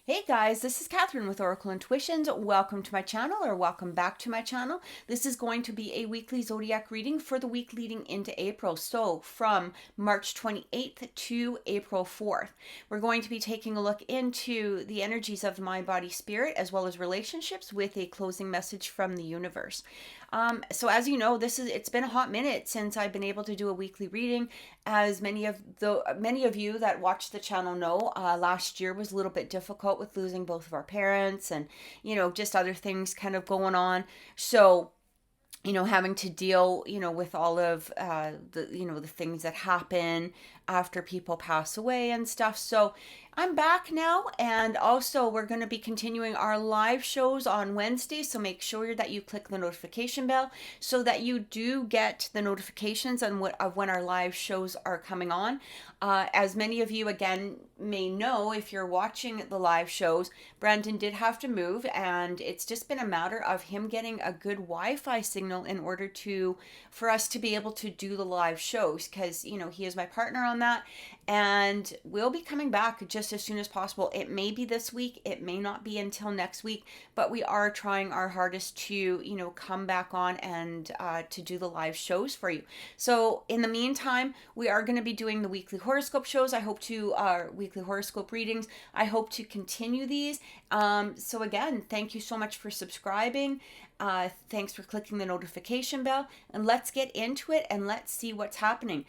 Hey guys, this is Catherine with Oracle Intuitions. Welcome to my channel, or welcome back to my channel. This is going to be a weekly zodiac reading for the week leading into April. So from March 28th to April 4th, we're going to be taking a look into the energies of the mind, body, spirit, as well as relationships with a closing message from the universe. So as you know, it's been a hot minute since I've been able to do a weekly reading. As many of you that watch the channel know, last year was a little bit difficult with losing both of our parents, and just other things kind of going on. So having to deal, with all of the things that happen after people pass away and stuff. So I'm back now, and also we're going to be continuing our live shows on Wednesday. So make sure that you click the notification bell so that you do get the notifications of when our live shows are coming on. As many of you again may know, if you're watching the live shows, Brandon did have to move, and it's just been a matter of him getting a good Wi-Fi signal in order for us to be able to do the live shows, because he is my partner on that, and we'll be coming back just as soon as possible. It may be this week, it may not be until next week, but we are trying our hardest to come back on and to do the live shows for you. So in the meantime, we are going to be doing the weekly horoscope shows. Weekly horoscope readings. I hope to continue these. So again, thank you so much for subscribing. Thanks for clicking the notification bell, and let's get into it and let's see what's happening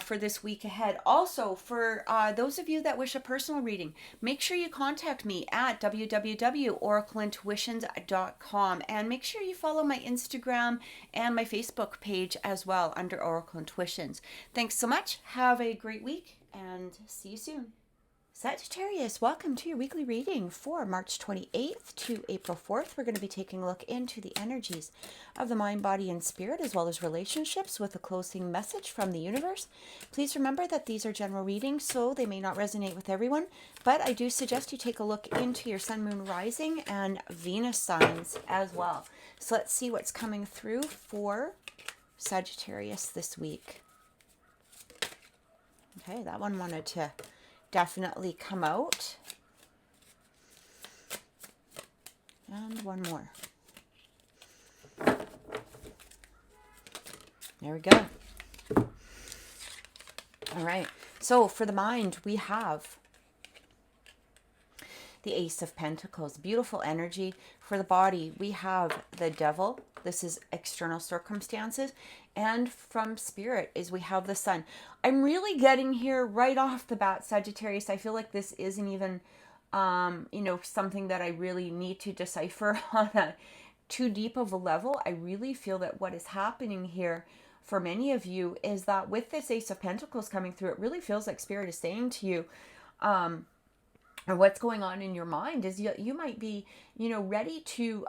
for this week ahead. Also, for those of you that wish a personal reading, make sure you contact me at www.oracleintuitions.com, and make sure you follow my Instagram and my Facebook page as well under Oracle Intuitions. Thanks so much. Have a great week, and see you soon. Sagittarius, welcome to your weekly reading for March 28th to April 4th. We're going to be taking a look into the energies of the mind, body, and spirit, as well as relationships with a closing message from the universe. Please remember that these are general readings, so they may not resonate with everyone, but I do suggest you take a look into your sun, moon, rising, and Venus signs as well. So let's see what's coming through for Sagittarius this week. Okay, that one wanted to definitely come out. And one more. There we go. All right. So for the mind, we have the Ace of Pentacles. Beautiful energy. For the body, we have the Devil. This is external circumstances. And from spirit is we have the Sun. I'm really getting here right off the bat, Sagittarius. I feel like this isn't even, something that I really need to decipher on a too deep of a level. I really feel that what is happening here for many of you is that with this Ace of Pentacles coming through, it really feels like spirit is saying to you, or what's going on in your mind is you might be, ready to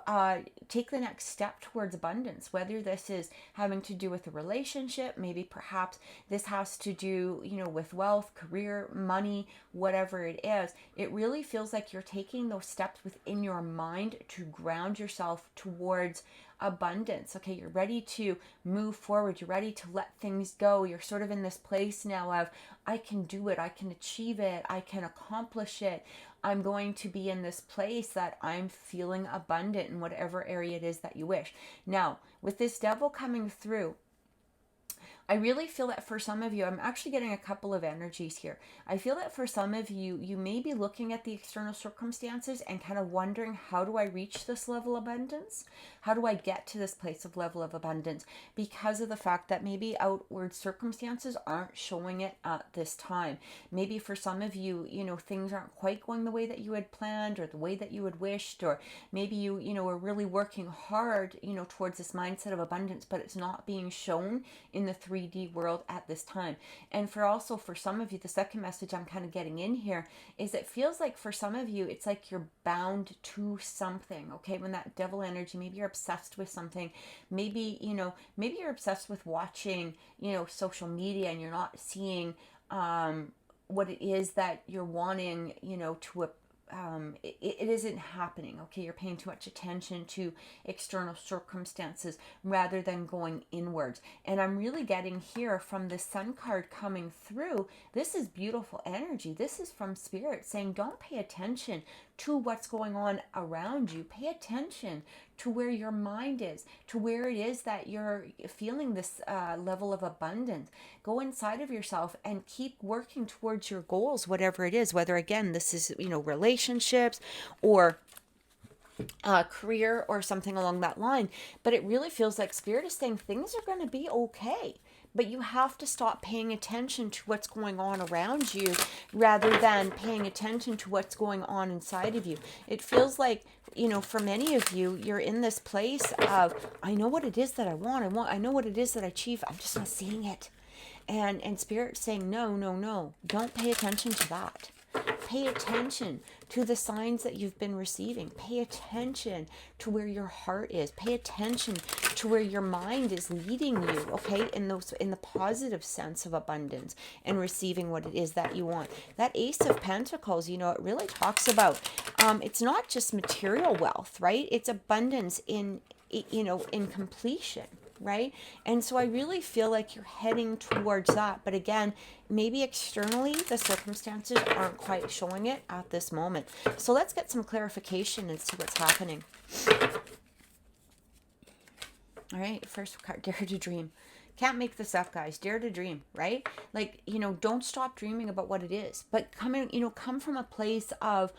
take the next step towards abundance, whether this is having to do with a relationship, maybe perhaps this has to do, with wealth, career, money, whatever it is. It really feels like you're taking those steps within your mind to ground yourself towards abundance. Okay, you're ready to move forward. You're ready to let things go. You're sort of in this place now of, I can do it. I can achieve it. I can accomplish it. I'm going to be in this place that I'm feeling abundant in whatever area it is that you wish. Now, with this Devil coming through, I really feel that for some of you, I'm actually getting a couple of energies here. I feel that for some of you, you may be looking at the external circumstances and kind of wondering, how do I reach this level of abundance? How do I get to this place of level of abundance? Because of the fact that maybe outward circumstances aren't showing it at this time. Maybe for some of you, things aren't quite going the way that you had planned or the way that you had wished, or maybe you are really working hard, towards this mindset of abundance, but it's not being shown in the 3D world at this time. And for some of you, the second message I'm kind of getting in here is it feels like for some of you, it's like you're bound to something. Okay, when that Devil energy, maybe you're obsessed with something, maybe you're obsessed with watching social media, and you're not seeing what it is that you're wanting to it isn't happening. Okay, you're paying too much attention to external circumstances rather than going inwards. And I'm really getting here from the Sun card coming through, this is beautiful energy. This is from Spirit saying, don't pay attention to what's going on around you. Pay attention to where your mind is, to where it is that you're feeling this level of abundance. Go inside of yourself and keep working towards your goals, whatever it is, whether again, this is, relationships or career or something along that line. But it really feels like Spirit is saying things are going to be okay. But you have to stop paying attention to what's going on around you rather than paying attention to what's going on inside of you. It feels like, for many of you, you're in this place of, I know what it is that I want. I know what it is that I achieve. I'm just not seeing it. And Spirit saying, no, don't pay attention to that. Pay attention to the signs that you've been receiving. Pay attention to where your heart is. Pay attention to where your mind is leading you, okay, in the positive sense of abundance and receiving what it is that you want. That Ace of Pentacles, it really talks about, it's not just material wealth, right? It's abundance in completion. Right? And so I really feel like you're heading towards that. But again, maybe externally, the circumstances aren't quite showing it at this moment. So let's get some clarification and see what's happening. All right, first card, Dare to Dream. Can't make this up, guys. Dare to dream, right? Like, don't stop dreaming about what it is. But come from a place of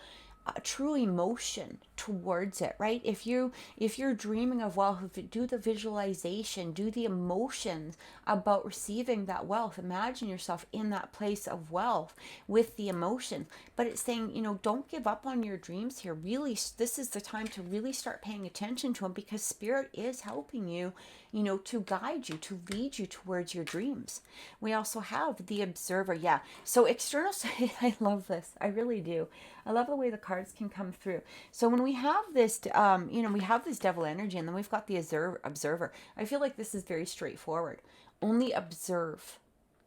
true emotion towards it, right? If you're dreaming of wealth, do the visualization, do the emotions about receiving that wealth. Imagine yourself in that place of wealth with the emotion. But it's saying, don't give up on your dreams here. Really, this is the time to really start paying attention to them, because Spirit is helping you, to guide you, to lead you towards your dreams. We also have the Observer. Yeah. So external, I love this. I really do. I love the way the cards can come through. So when we have this, we have this Devil energy, and then we've got the Observer. I feel like this is very straightforward. Only observe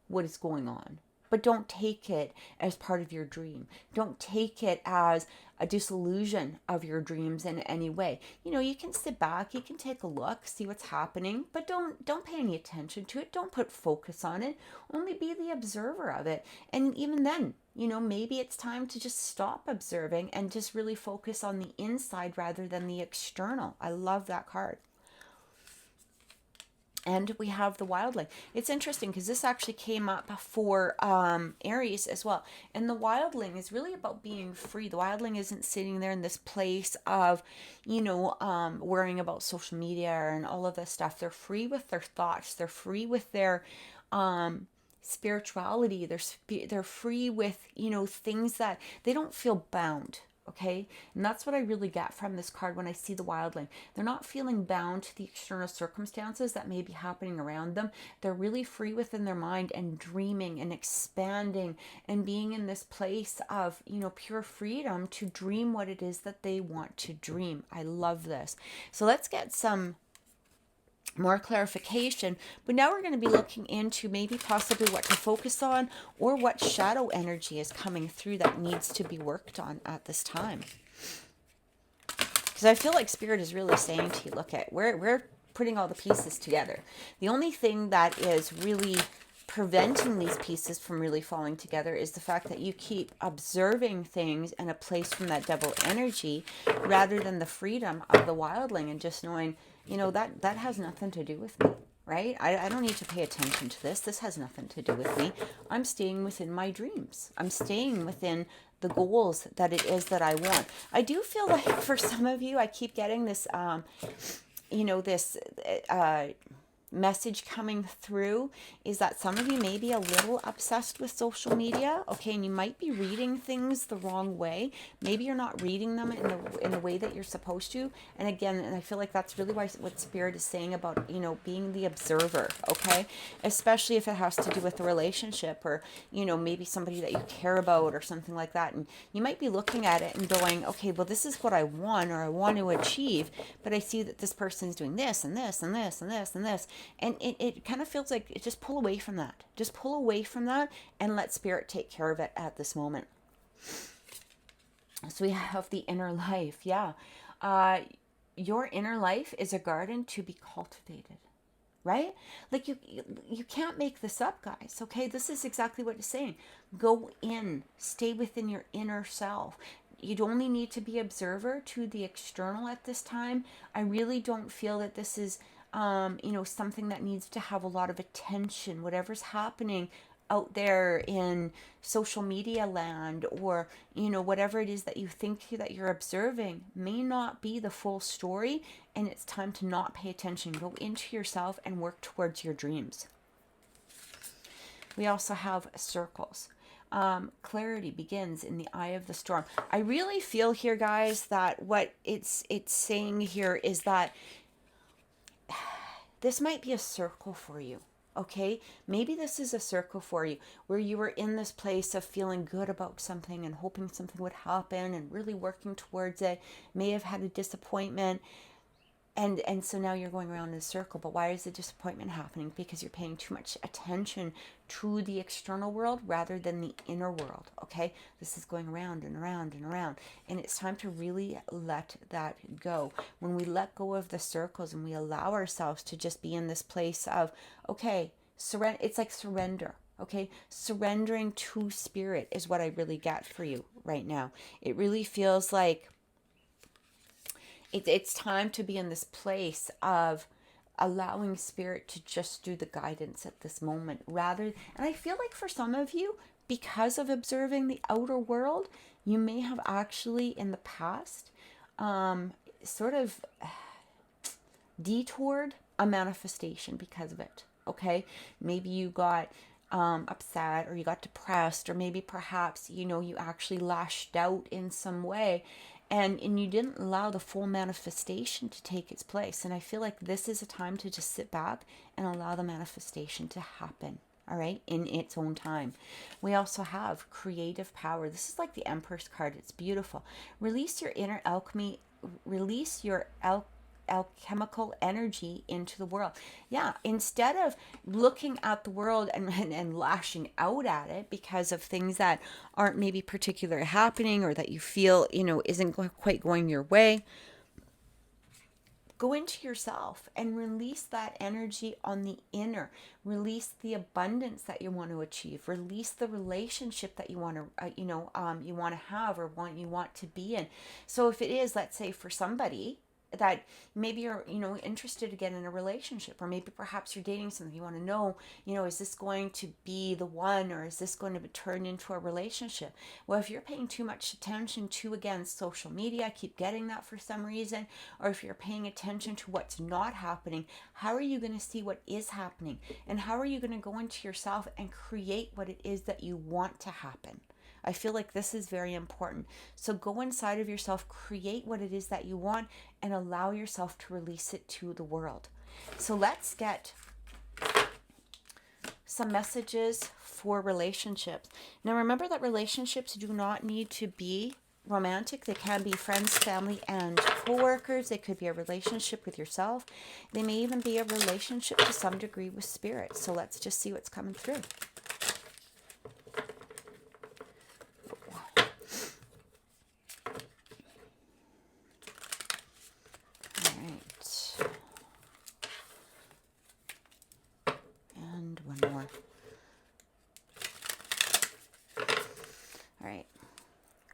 what is going on, but don't take it as part of your dream. Don't take it as a disillusion of your dreams in any way. You can sit back, you can take a look, see what's happening, but don't pay any attention to it. Don't put focus on it. Only be the observer of it. And even then, maybe it's time to just stop observing and just really focus on the inside rather than the external. I love that card. And we have the Wildling. It's interesting because this actually came up for Aries as well. And the Wildling is really about being free. The Wildling isn't sitting there in this place of, worrying about social media and all of this stuff. They're free with their thoughts. They're free with their spirituality. They're free with, things that they don't feel bound. Okay, and that's what I really get from this card when I see the Wildling. They're not feeling bound to the external circumstances that may be happening around them. They're really free within their mind and dreaming and expanding and being in this place of, pure freedom to dream what it is that they want to dream. I love this. So let's get some more clarification, but now we're going to be looking into maybe possibly what to focus on or what shadow energy is coming through that needs to be worked on at this time. Because I feel like Spirit is really saying to you, look, we're putting all the pieces together. The only thing that is really preventing these pieces from really falling together is the fact that you keep observing things in a place from that Devil energy rather than the freedom of the Wildling and just knowing, that has nothing to do with me, right? I don't need to pay attention to this. This has nothing to do with me. I'm staying within my dreams. I'm staying within the goals that it is that I want. I do feel like for some of you, I keep getting this, this message coming through is that some of you may be a little obsessed with social media, okay, and you might be reading things the wrong way. Maybe you're not reading them in the way that you're supposed to. And again, and I feel like that's really what Spirit is saying about, being the observer, okay, especially if it has to do with a relationship or, maybe somebody that you care about or something like that. And you might be looking at it and going, okay, well, this is what I want or I want to achieve, but I see that this person's doing this and this and this and this and this. And it kind of feels like just pull away from that. Just pull away from that and let Spirit take care of it at this moment. So we have the inner life. Yeah. Uh, your inner life is a garden to be cultivated, right? Like you can't make this up, guys. Okay, this is exactly what it's saying. Go in, stay within your inner self. You'd only need to be observer to the external at this time. I really don't feel that this is something that needs to have a lot of attention. Whatever's happening out there in social media land, or whatever it is that you think that you're observing, may not be the full story, and it's time to not pay attention. Go into yourself and work towards your dreams. We also have circles. Clarity begins in the eye of the storm. I really feel here, guys, that what it's saying here is that this might be a circle for you. Okay, maybe this is a circle for you where you were in this place of feeling good about something and hoping something would happen and really working towards it. May have had a disappointment, and so now you're going around in a circle. But why is the disappointment happening? Because you're paying too much attention to the external world rather than the inner world. Okay, this is going around and around and around, and it's time to really let that go. When we let go of the circles and we allow ourselves to just be in this place of, okay, surrender. It's like surrender. Okay, surrendering to spirit is what I really get for you right now. It really feels like it's time to be in this place of allowing spirit to just do the guidance at this moment, and I feel like for some of you, because of observing the outer world, you may have actually in the past sort of detoured a manifestation because of it. Okay, maybe you got upset, or you got depressed, or maybe perhaps you actually lashed out in some way, and you didn't allow the full manifestation to take its place. And I feel like this is a time to just sit back and allow the manifestation to happen, all right, in its own time. We also have creative power. This is like the Empress card. It's beautiful. Release your inner alchemy. Release your alchemical energy into the world. Yeah, instead of looking at the world and lashing out at it because of things that aren't maybe particularly happening, or that you feel isn't quite going your way, go into yourself and release that energy on the inner. Release the abundance that you want to achieve. Release the relationship that you want to you want to have, or you want to be in. So if it is, let's say for somebody that maybe you're interested to get in a relationship, or maybe perhaps you're dating something, you want to know is this going to be the one, or is this going to turn into a relationship? Well, if you're paying too much attention to, again, social media, I keep getting that for some reason, or if you're paying attention to what's not happening, how are you going to see what is happening? And how are you going to go into yourself and create what it is that you want to happen? I feel like this is very important. So go inside of yourself, create what it is that you want, and allow yourself to release it to the world. So let's get some messages for relationships. Now remember that relationships do not need to be romantic. They can be friends, family, and co-workers. They could be a relationship with yourself. They may even be a relationship to some degree with spirit. So let's just see what's coming through.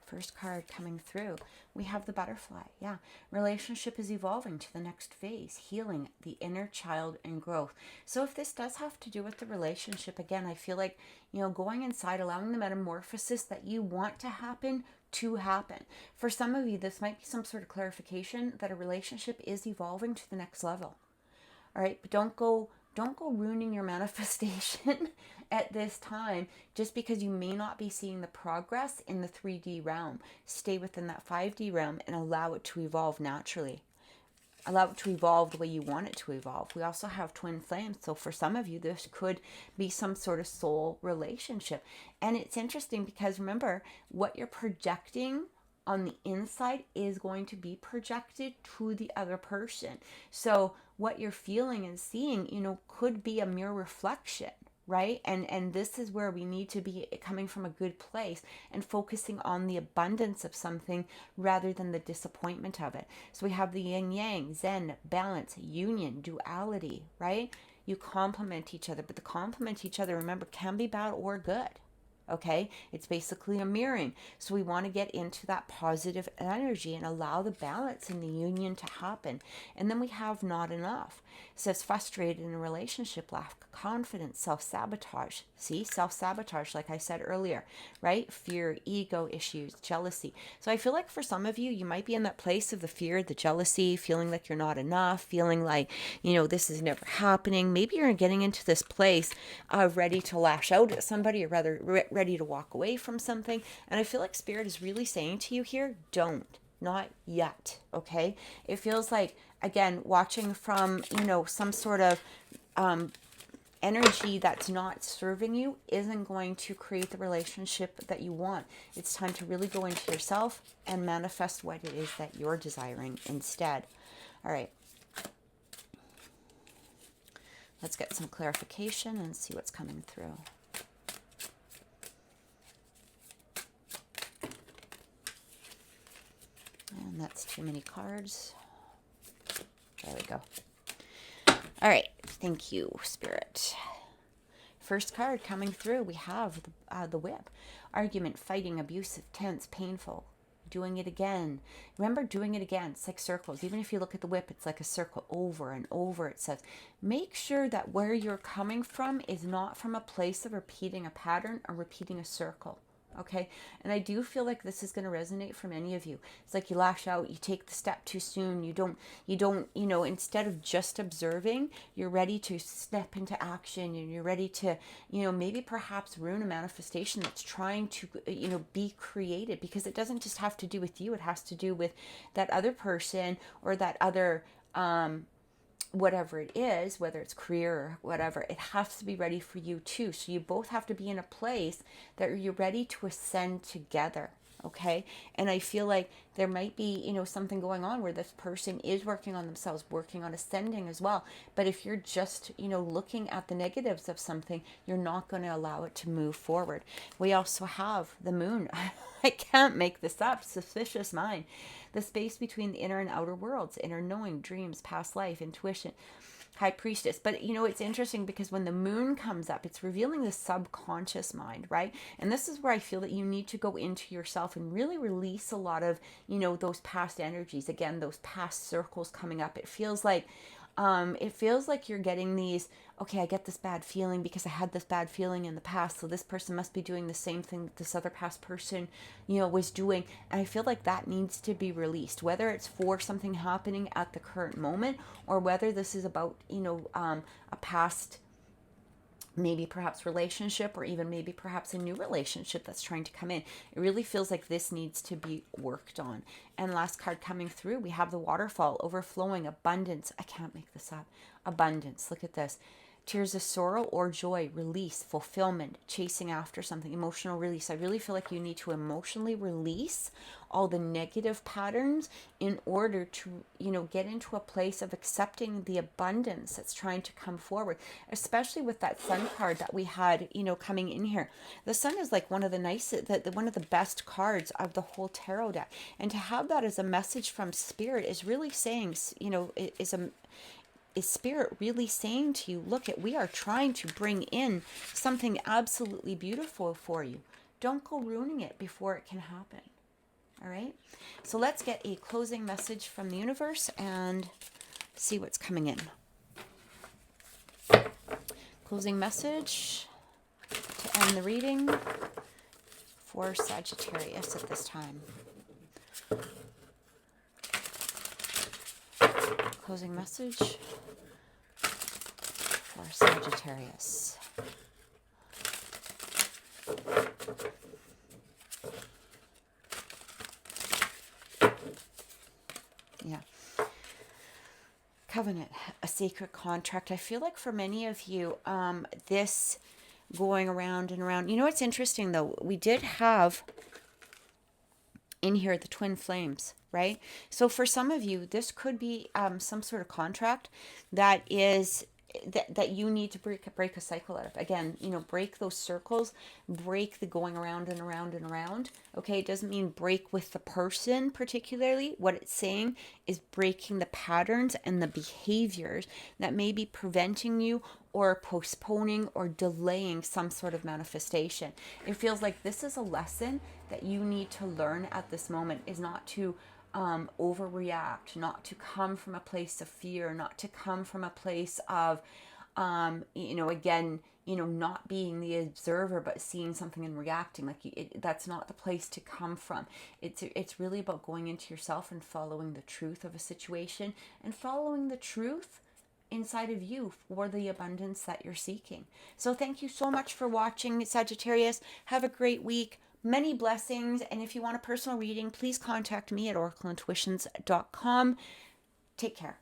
First card coming through, we have the butterfly. Yeah, relationship is evolving to the next phase, healing the inner child and growth. So if this does have to do with the relationship, again, I feel like going inside, allowing the metamorphosis that you want to happen. For some of you, this might be some sort of clarification that a relationship is evolving to the next level. All right, but don't go ruining your manifestation at this time just because you may not be seeing the progress in the 3D realm. Stay within that 5D realm and allow it to evolve naturally. Allow it to evolve the way you want it to evolve. We also have twin flames. So for some of you, this could be some sort of soul relationship. And it's interesting because remember, what you're projecting on the inside is going to be projected to the other person. So what you're feeling and seeing, could be a mere reflection, right? And this is where we need to be coming from a good place and focusing on the abundance of something rather than the disappointment of it. So we have the yin yang, zen, balance, union, duality, right? You complement each other, but the complement each other, remember, can be bad or good. Okay, it's basically a mirroring. So we want to get into that positive energy and allow the balance and the union to happen. And then we have not enough. It says frustrated in a relationship, lack confidence, self-sabotage. See, self-sabotage, like I said earlier, right? Fear, ego issues, jealousy. So I feel like for some of you, you might be in that place of the fear, the jealousy, feeling like you're not enough, feeling like, this is never happening. Maybe you're getting into this place of ready to lash out at somebody, or rather ready to walk away from something. And I feel like Spirit is really saying to you here, don't. Not yet, okay? It feels like, again, watching from, some sort of energy that's not serving you isn't going to create the relationship that you want. It's time to really go into yourself and manifest what it is that you're desiring instead. All right. Let's get some clarification and see what's coming through. And that's too many cards. There we go. All right. Thank you, Spirit. First card coming through, we have the whip. Argument, fighting, abusive, tense, painful. Doing it again. Remember, doing it again. It's like circles. Even if you look at the whip, it's like a circle over and over. It says, make sure that where you're coming from is not from a place of repeating a pattern or repeating a circle. Okay. And I do feel like this is going to resonate for many of you. It's like you lash out, you take the step too soon. You don't, instead of just observing, you're ready to step into action, and you're ready to, maybe perhaps ruin a manifestation that's trying to, be created, because it doesn't just have to do with you. It has to do with that other person or that other, whatever it is, whether it's career or whatever, it has to be ready for you too. So you both have to be in a place that you're ready to ascend together. Okay. And I feel like there might be, something going on where this person is working on themselves, working on ascending as well. But if you're just, looking at the negatives of something, you're not going to allow it to move forward. We also have the moon. I can't make this up. Suspicious mind. The space between the inner and outer worlds, inner knowing, dreams, past life, intuition, high priestess. But it's interesting because when the moon comes up, it's revealing the subconscious mind, right? And this is where I feel that you need to go into yourself and really release a lot of, those past energies. Again, those past circles coming up. It feels like you're getting these, okay, I get this bad feeling because I had this bad feeling in the past, so this person must be doing the same thing that this other past person, was doing. And I feel like that needs to be released, whether it's for something happening at the current moment, or whether this is about, a past, maybe perhaps relationship, or even maybe perhaps a new relationship that's trying to come in. It really feels like this needs to be worked on. And last card coming through, we have the waterfall, overflowing, abundance. I can't make this up. Abundance. Look at this. Tears of sorrow or joy, release, fulfillment, chasing after something, emotional release. I really feel like you need to emotionally release all the negative patterns in order to, get into a place of accepting the abundance that's trying to come forward, especially with that sun card that we had, coming in here. The sun is like one of the nicest, one of the best cards of the whole tarot deck. And to have that as a message from Spirit is really saying, is Spirit really saying to you, look, we are trying to bring in something absolutely beautiful for you. Don't go ruining it before it can happen. All right. So let's get a closing message from the universe and see what's coming in. Closing message to end the reading for Sagittarius at this time. Closing message for Sagittarius. Yeah. Covenant, a sacred contract. I feel like for many of you, this going around and around. It's interesting though. We did have in here the twin flames, right? So for some of you, this could be some sort of contract that is that you need to break a cycle out of. Again, break those circles, break the going around and around and around. Okay, it doesn't mean break with the person particularly. What it's saying is breaking the patterns and the behaviors that may be preventing you or postponing or delaying some sort of manifestation. It feels like this is a lesson that you need to learn at this moment, is not to overreact, not to come from a place of fear, not to come from a place of, again, not being the observer, but seeing something and reacting. That's not the place to come from. It's really about going into yourself and following the truth of a situation and following the truth inside of you for the abundance that you're seeking. So thank you so much for watching, Sagittarius. Have a great week. Many blessings. And if you want a personal reading, please contact me at oracleintuitions.com. Take care.